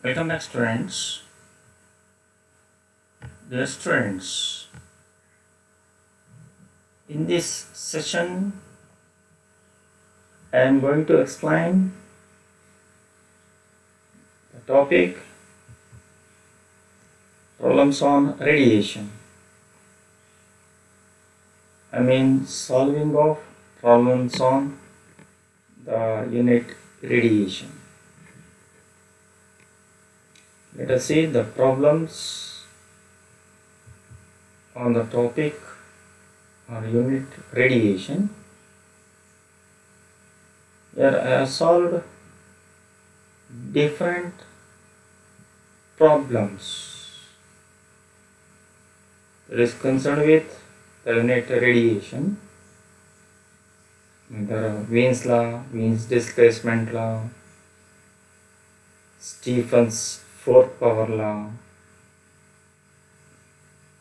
Welcome back, students. Dear students, in this session, I am going to explain the topic problems on radiation. I mean solving of problems on the unit radiation. Let us see the problems on the topic or unit radiation. Here I have solved different problems that is concerned with the unit radiation. There are Wien's law, Wien's displacement law, Stephen's fourth power law,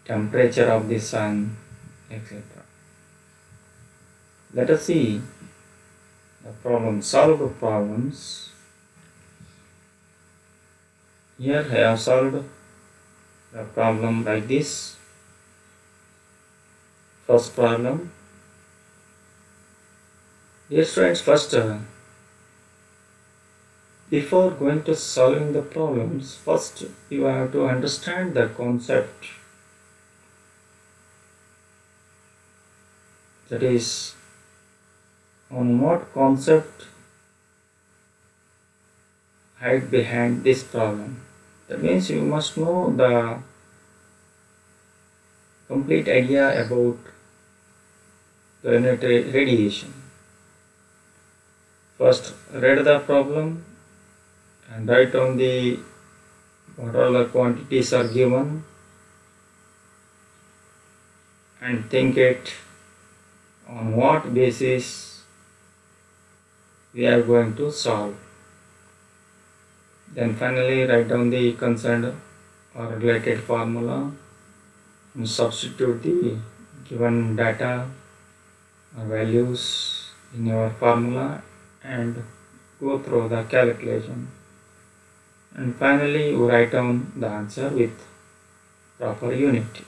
temperature of the sun, etc. Let us see the solved problems. Here I have solved the problem like this. First problem. Dear students, before going to solving the problems, first you have to understand the concept. That is, on what concept hide behind this problem. That means you must know the complete idea about the unit radiation. First, read the problem and write down what all the quantities are given and think it on what basis we are going to solve. Then finally write down the concerned or related formula and substitute the given data or values in your formula and go through the calculation. And finally you write down the answer with proper unit.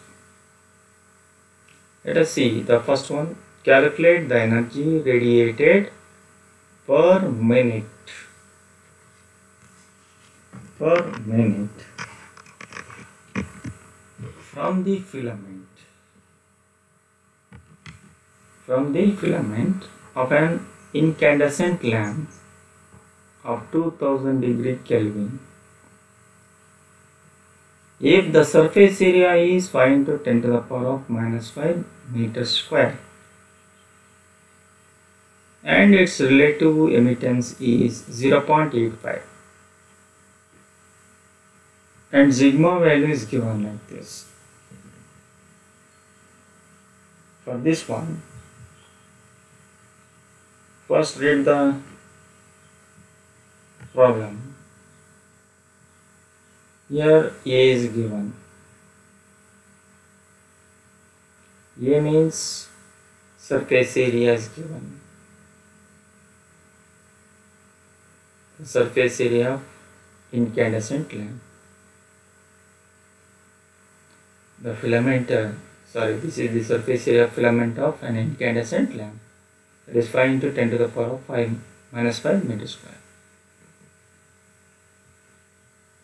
Let us see the first one. Calculate the energy radiated per minute. From the filament of an incandescent lamp of 2000 degree Kelvin. If the surface area is 5 into 10 to the power of minus 5 meters square and its relative emittance is 0.85 and sigma value is given like this. For this one, first read the problem. Here A is given. A means surface area is given. The surface area of incandescent lamp. The filament, this is the surface area of filament of an incandescent lamp. That is 5 into 10 to the power of minus 5 meters square.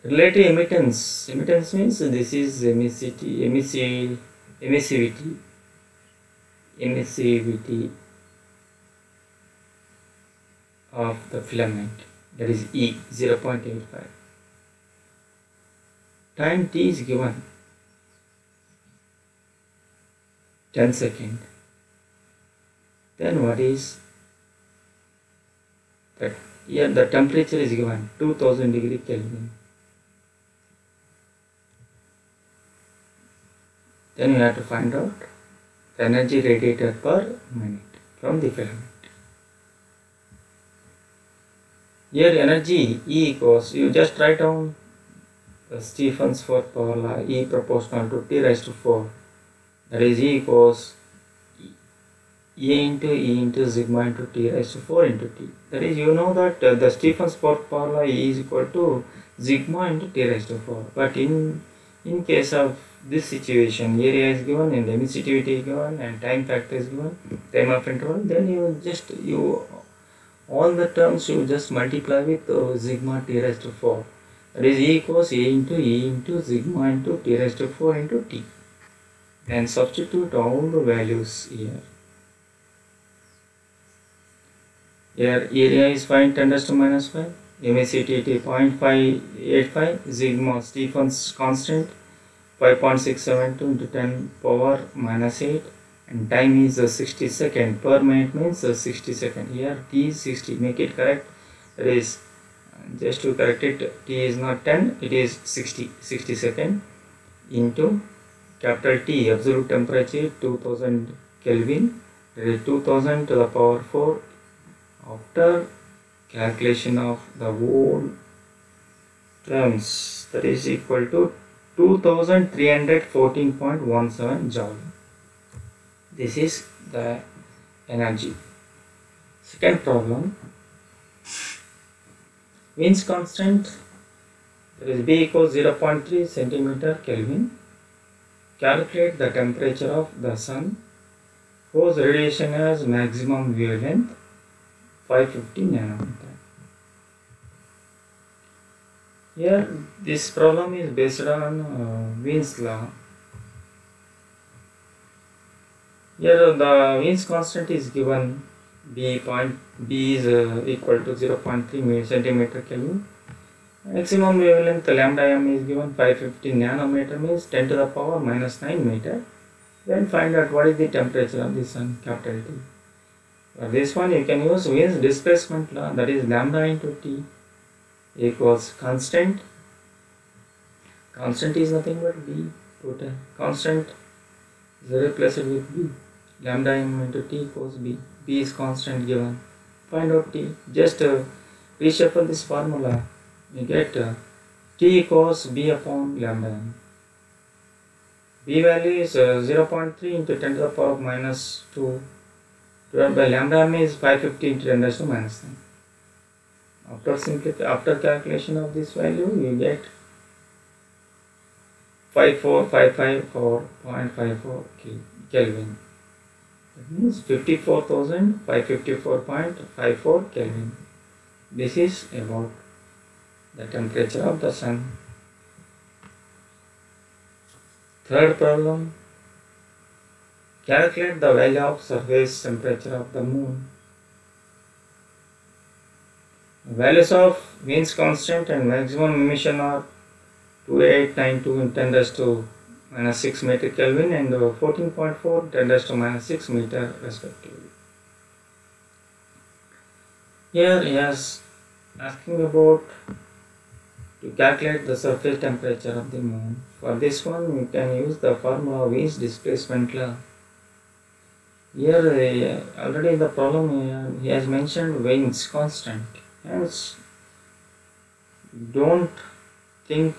Relative emittance. Emittance means this is emissivity of the filament. That is E, 0.85. Time T is given 10 seconds. Then what is that? Here the temperature is given 2000 degree Kelvin. Then you have to find out the energy radiated per minute from the filament. Here energy E equals, you just write down the Stephen's fourth power law, E proportional to T raised to 4. That is E equals E into sigma into T raised to 4 into T. That is, you know that the Stephen's fourth power law E is equal to sigma into T raised to 4. But in case of this situation, area is given and emissivity is given and time factor is given, time of interval, then you all the terms you just multiply with sigma T raised to 4. That is E equals A into E into sigma into T raised to 4 into T. Then substitute all the values here. Here area is 5 10 raised to minus 5, emissivity 0.585, sigma Stefan's constant 5.672 into 10 power minus 8, and time is 60 seconds. Per minute means 60 seconds. Here T is 60, make it correct. That is, just to correct it, T is not 10, it is 60 seconds into capital T, absolute temperature 2000 Kelvin, that is 2000 to the power 4 after calculation of the whole terms, that is equal to 2314.17 joule. This is the energy. Second problem, Wien's constant, that is B equals 0.3 centimeter Kelvin. Calculate the temperature of the sun whose radiation has maximum wavelength 550 nanometer. Here this problem is based on Wien's law. Here the Wien's constant is given, B is equal to 0.3 centimeter Kelvin. Maximum wavelength lambda m is given 550 nanometer, means 10 to the power minus 9 meter. Then find out what is the temperature of the sun, capital T. For this one you can use Wien's displacement law, that is lambda into T equals constant. Constant is nothing but B total. Constant is replaced with B. Lambda m into T equals B. B is constant given. Find out T. Just reshuffle this formula. You get T equals B upon lambda m. B value is 0.3 into 10 to the power of minus 2 divided by lambda m is 550 into 10 raised to minus 9. After calculation of this value, you get 54554.54 Kelvin. That means 54,554.54 Kelvin. This is about the temperature of the sun. Third problem, calculate the value of surface temperature of the moon. The values of Wien's constant and maximum emission are 2892 in 10 raised to minus 6 meter Kelvin and 14.4 10 raised to minus 6 meter respectively. Here he is asking about to calculate the surface temperature of the moon. For this one we can use the formula of Wien's displacement law. Here already in the problem he has mentioned Wien's constant. Hence don't think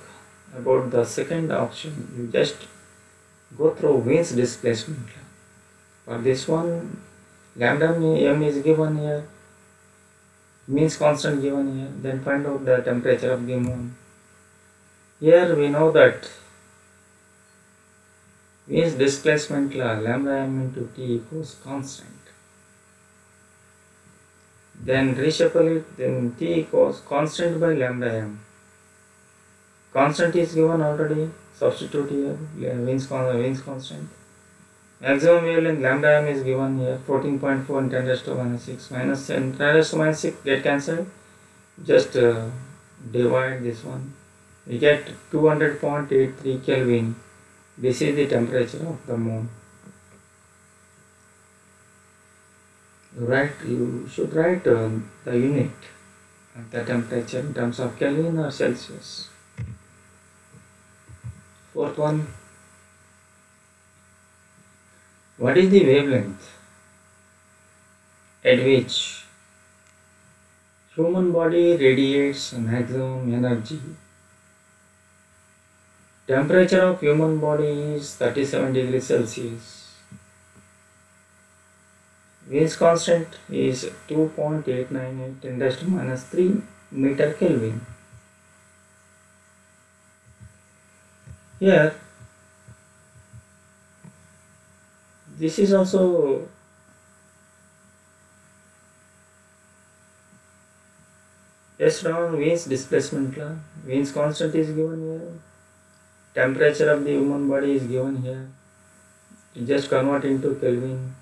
about the second option, you just go through Wien's displacement law. For this one lambda m is given here, Wien's constant given here, then find out the temperature of the moon. Here we know that Wien's displacement law, lambda m into T equals constant. Then reshuffle it, then T equals constant by lambda m. Constant is given already, substitute here, Wien's constant. Maximum wavelength lambda m is given here, 14.4 and 10 raised to minus 6. Minus 10 raised to minus 6 get cancelled. Just divide this one. We get 200.83 Kelvin. This is the temperature of the moon. You should write the unit of the temperature in terms of Kelvin or Celsius. Fourth one, what is the wavelength at which human body radiates maximum energy? Temperature of human body is 37 degrees Celsius. Wien's constant is 2.898 10 raised to minus 3 meter Kelvin. Here, this is also based on Wien's displacement law. Wien's constant is given here. Temperature of the human body is given here. You just convert into Kelvin.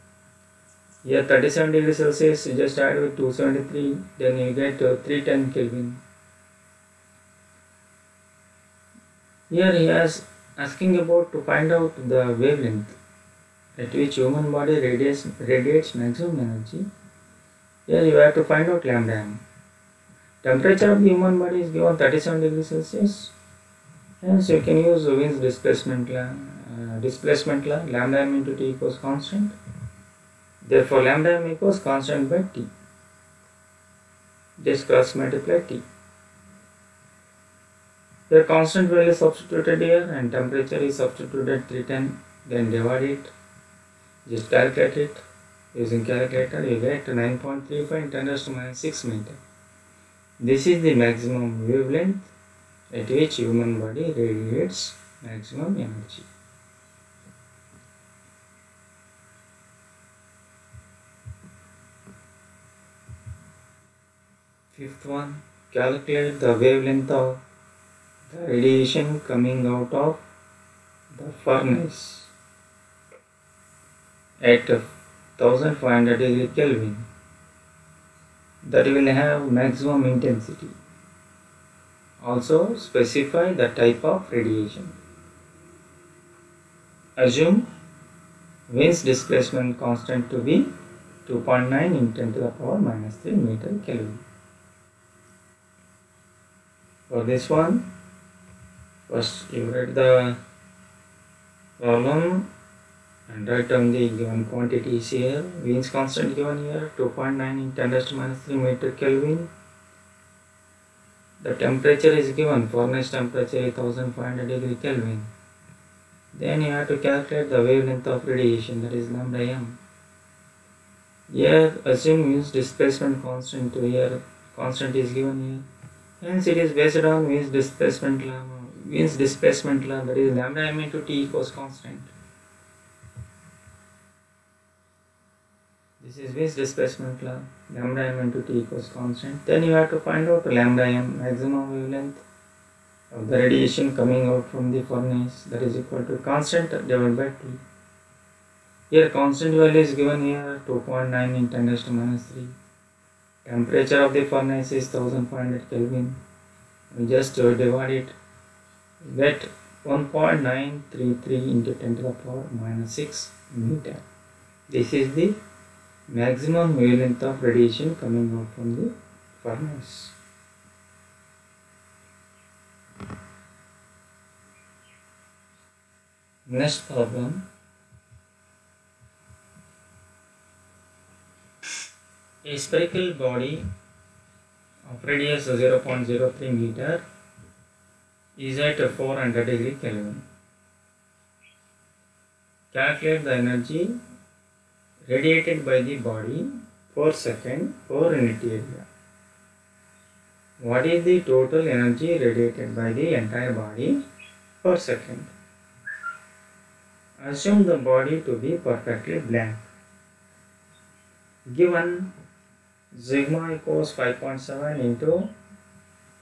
Here 37 degrees Celsius, you just add with 273, then you get 310 Kelvin. Here he is asking about to find out the wavelength at which human body radiates maximum energy. Here you have to find out lambda m. Temperature of the human body is given 37 degrees Celsius. Hence you can use Wien's displacement law, lambda m into T equals constant. Therefore lambda m equals constant by T. Just cross multiply T. Here constant value is substituted here and temperature is substituted 310. Then divide it. Just calculate it. Using calculator you get 9.35 × 10⁻⁶ meter. This is the maximum wavelength at which human body radiates maximum energy. Fifth one, calculate the wavelength of the radiation coming out of the furnace at 1500 degree Kelvin that will have maximum intensity. Also specify the type of radiation. Assume Wien's displacement constant to be 2.9 × 10⁻³ meter Kelvin. For this one, first you write the problem and write down the given quantities here. Wien's constant given here 2.9 × 10⁻³ meter Kelvin. The temperature is given, furnace temperature is 1500 degree Kelvin. Then you have to calculate the wavelength of radiation, that is lambda m. Here assume Wien's displacement constant to here, constant is given here. Hence it is based on Wien's displacement law, that is lambda m into T equals constant. This is Wien's displacement law, lambda m into T equals constant. Then you have to find out lambda m, maximum wavelength of the radiation coming out from the furnace, that is equal to constant divided by T. Here constant value is given here 2.9 × 10⁻³. Temperature of the furnace is 1500 Kelvin. We just divide it. We get 1.933 × 10⁻⁶ meter. This is the maximum wavelength of radiation coming out from the furnace. Next problem. A spherical body of radius 0.03 meter is at 400 degree Kelvin. Calculate the energy radiated by the body per second per unit area. What is the total energy radiated by the entire body per second? Assume the body to be perfectly blank. Given sigma equals 5.7 into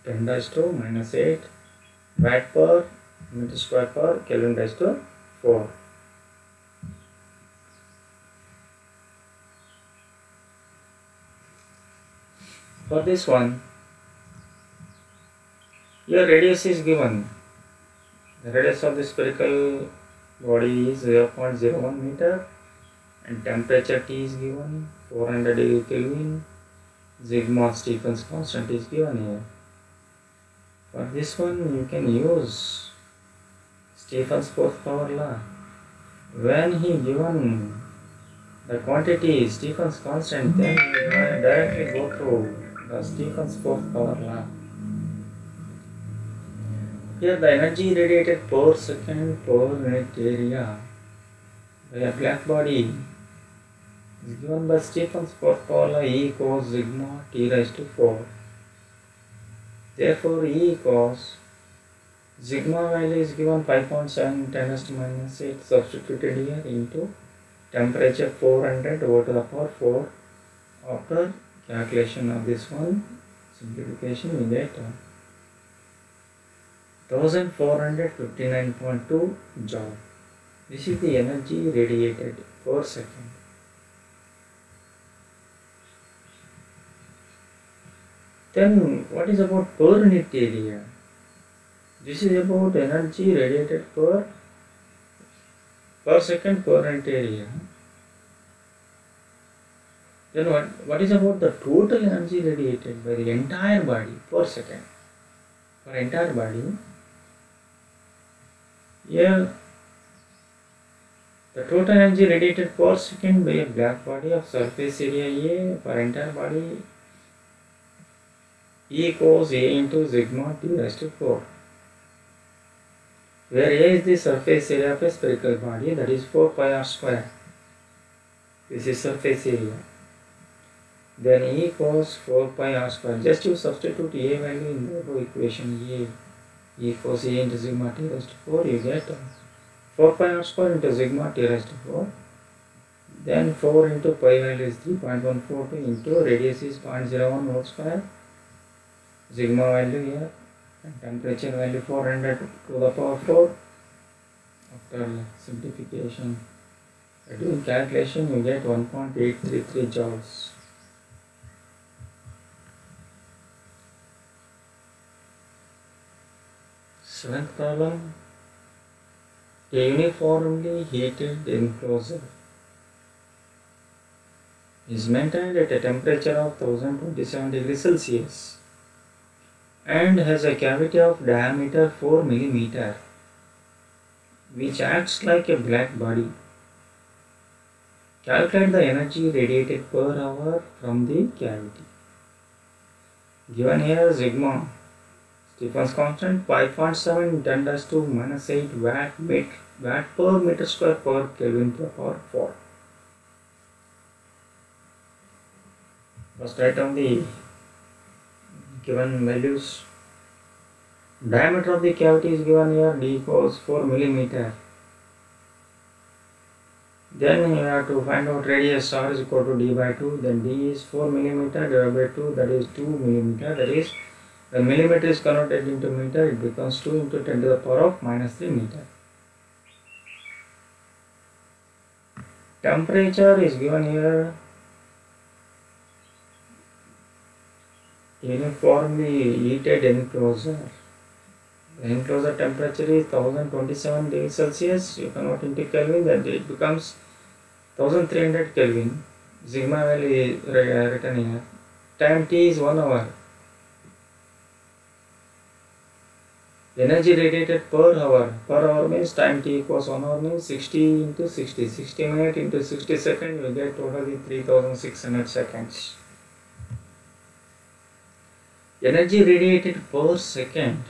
10⁻⁻8 watt per meter square per Kelvin/4. For this one, your radius is given. The radius of the spherical body is 0.01 meter and temperature T is given 400 degree Kelvin. Sigma Stefan's constant is given here. For this one you can use Stefan's fourth power law. When he given the quantity Stefan's constant, then you directly go through the Stefan's fourth power law. Here the energy radiated per second per unit area by a black body is given by Stefan's fourth power law. E equals sigma T raised to 4. Therefore E equals Sigma value is given 5.7 10⁻⁸ substituted here into temperature 400 over to the power 4. After calculation of this one, simplification, we get 1459.2 joule. This is the energy radiated per second. Then what is about per unit area? This is about energy radiated per second per unit area. Then what is about the total energy radiated by the entire body per second? For entire body, here the total energy radiated per second by a black body of surface area A for entire body E equals A into sigma T raised to 4, where A is the surface area of a spherical body, that is 4 pi r square. This is surface area. Then E equals 4 pi r square. Just you substitute A value in the above equation. E equals A into sigma T raised to 4. You get 4 pi r square into sigma T raised to 4. Then 4 into pi value is 3.142 into radius is 0.01 whole square. Sigma value here and temperature value 400 to the power 4. After simplification, by doing calculation, you get 1.833 joules. Seventh problem. A uniformly heated enclosure is maintained at a temperature of 1027 degrees Celsius and has a cavity of diameter 4 mm, which acts like a black body. Calculate the energy radiated per hour from the cavity. Given here sigma, Stephen's constant 5.7 10⁻⁻⁸ watt per meter square per Kelvin to the power 4. First write down the given values. Diameter of the cavity is given here, D equals 4 mm. Then you have to find out radius R is equal to D by 2. Then D is 4 mm divided by 2, that is 2 mm. That is, when millimeter is converted into meter, it becomes 2 into 10 to the power of -3 meter. Temperature is given here, uniformly heated enclosure. The enclosure temperature is 1027 degrees Celsius. You convert into Kelvin, then it becomes 1300 Kelvin. Sigma value is written here. Time T is 1 hour. Energy radiated per hour. Per hour means time T equals 1 hour means 60 into 60. 60 minutes into 60 seconds, you get totally 3600 seconds. Energy radiated per second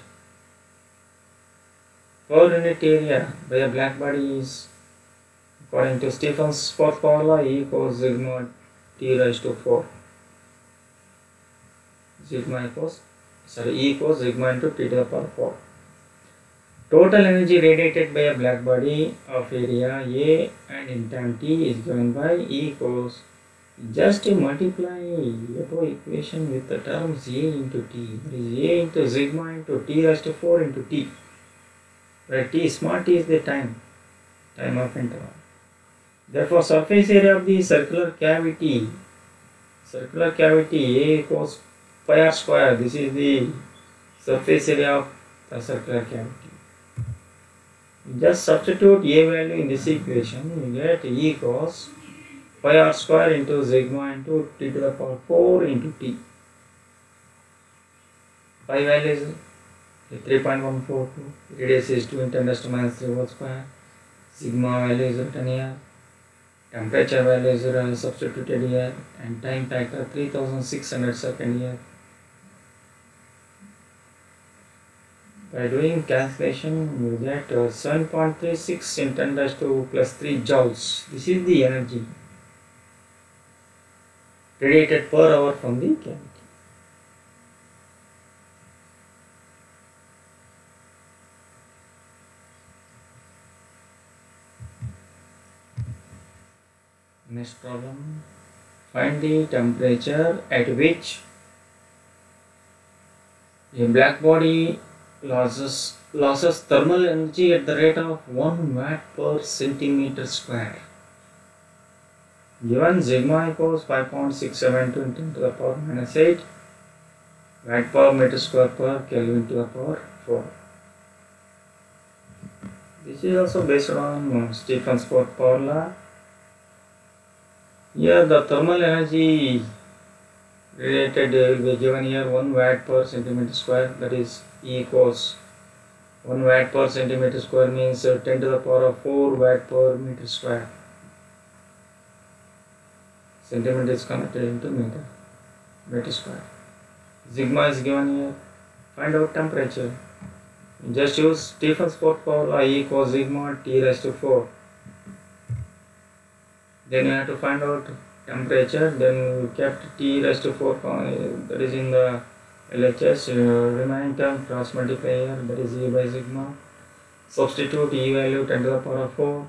per unit area by a black body is, according to Stephen's fourth formula, E equals sigma T raised to 4. E equals sigma into T to the power 4. Total energy radiated by a black body of area A and in time T is given by E equals, just multiply above equation with the terms A into T. That is A into sigma into T raised to 4 into T. Where T, small t is the time of interval. Therefore, surface area of the circular cavity A equals pi r square. This is the surface area of the circular cavity. Just substitute A value in this equation, you get E equals pi r square into sigma into T to the power 4 into T. Pi value is 3.142, radius is 2 into 10⁻³ whole square, sigma value is written here, temperature value is substituted here, and time factor 3600 seconds here. By doing calculation, you get 7.36 in 10⁻³ joules. This is the energy radiated per hour from the cavity. Next problem. Find the temperature at which a black body losses thermal energy at the rate of 1 watt per centimeter square. Given sigma equals 5.672 into 10 to the power minus 8 watt per meter square per Kelvin to the power 4. This is also based on Stephen's fourth power law. Here the thermal energy related will be given here 1 watt per centimeter square, that is E equals 1 watt per centimeter square means 10 to the power of 4 watt per meter square. Centimeter is converted into meter square. Sigma is given here. Find out temperature. Just use Stephen's fourth power law, E equals sigma T raised to 4. Then you have to find out temperature. Then we kept T raised to 4, that is in the LHS. Remaining term cross multiply here, that is E by sigma. Substitute E value 10 to the power of 4.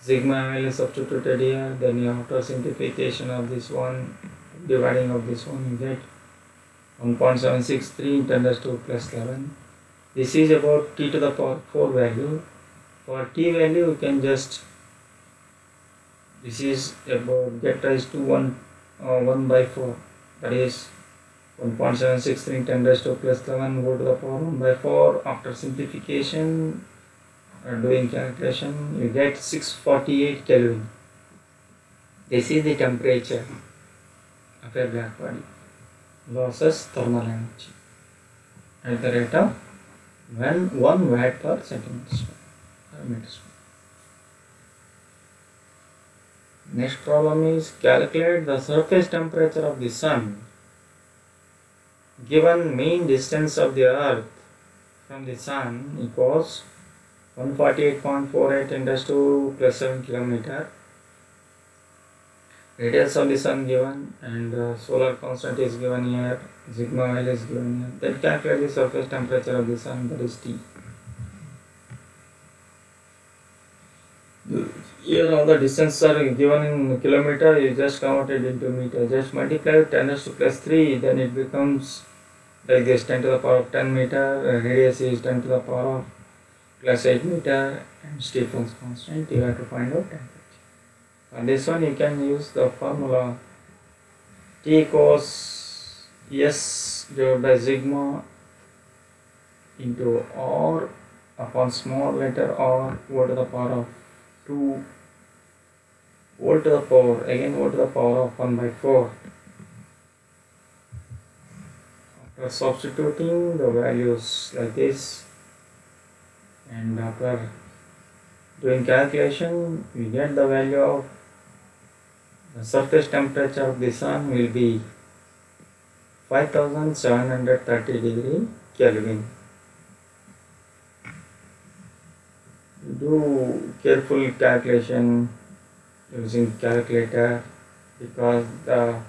Sigma value substituted here. Then after simplification of this one, dividing of this one, you get 1.763 10 raised to plus 11. This is about T to the power 4 value. For T value you can just, this is about get raised to 1 by 4, that is 1.763 10 raised to plus 11 go to the power 1 by 4. After simplification doing calculation you get 648 Kelvin. This is the temperature of a black body losses thermal energy at the rate of 1 watt per centimeter square or meter square. Next problem is calculate the surface temperature of the sun given mean distance of the earth from the sun equals 148.48 10 to plus 7 kilometer. Radius of the sun given and solar constant is given here, sigma value is given here. Then calculate the surface temperature of the sun, that is T. Here all the distances are given in kilometer, you just convert it into meter. Just multiply 10 to plus 3, then it becomes like this, 10 to the power of 10 meter, radius is 10 to the power of plus 8 meter, and Stephen's constant, you have to find out temperature. For this one you can use the formula T equals S divided by sigma into R upon small letter R whole to the power of 2 whole to the power, again whole to the power of 1 by 4. After substituting the values like this and after doing calculation we get the value of the surface temperature of the sun will be 5730 degree Kelvin. Do careful calculation using calculator because the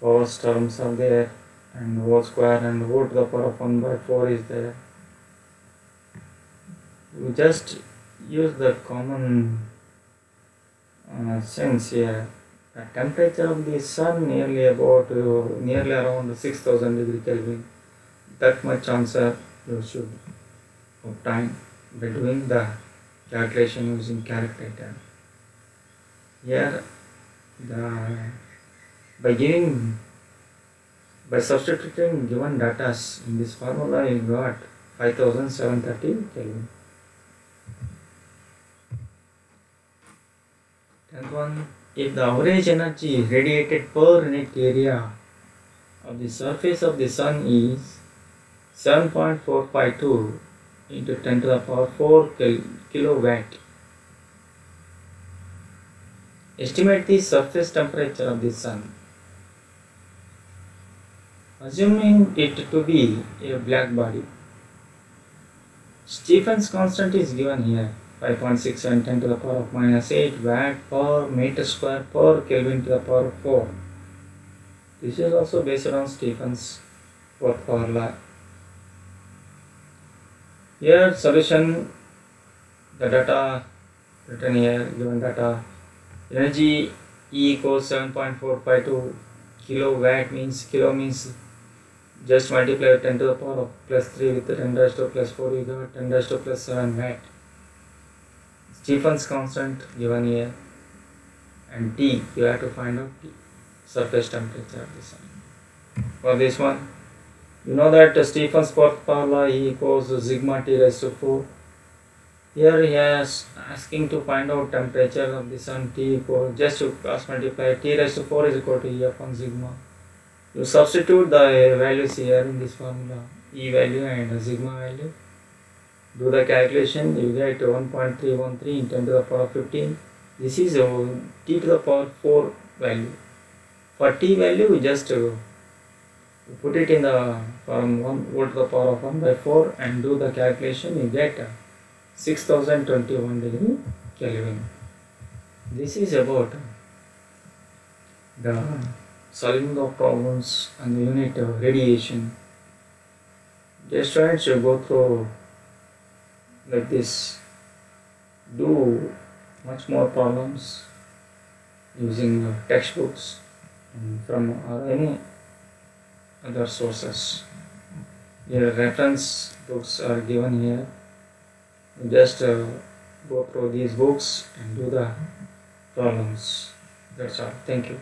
power terms are there and whole square and whole to the power of 1 by 4 is there. We just use the common sense here. The temperature of the sun nearly around 6000 degree Kelvin. That much answer you should obtain by doing the calculation using calculator. Here by substituting given data in this formula you got 5730 Kelvin. 10th one, if the average energy radiated per unit area of the surface of the sun is 7.452 into 10 to the power 4 kilowatt, estimate the surface temperature of the sun. Assuming it to be a black body, Stephen's constant is given here, 5.6 and 10 to the power of minus 8 watt per meter square per Kelvin to the power of 4. This is also based on Stephen's fourth power law. Here solution, the data written here, given data Energy E equals 7.452 kilowatt means kilo means just multiply 10 to the power of plus 3 with the 10 raised to plus 4, you got 10 raised to plus 7 watt. Stephen's constant given here, and T, you have to find out T, surface temperature of the sun. For this one, you know that Stephen's fourth power law E equals sigma T raised to 4. Here he is asking to find out temperature of the sun. T equals, just to cross multiply, T raised to 4 is equal to E upon sigma. You substitute the values here in this formula, E value and sigma value. Do the calculation, you get 1.313 in 10 to the power 15. This is T to the power 4 value. For T value, we just put it in the form 1 volt to the power of 1 by 4 and do the calculation, you get 6021 degree Kelvin. This is about the solving of problems on the unit of radiation. Just try to go through like this, do much more problems using textbooks and from or any other sources. Your reference books are given here. You just go through these books and do the problems. That's all. Thank you.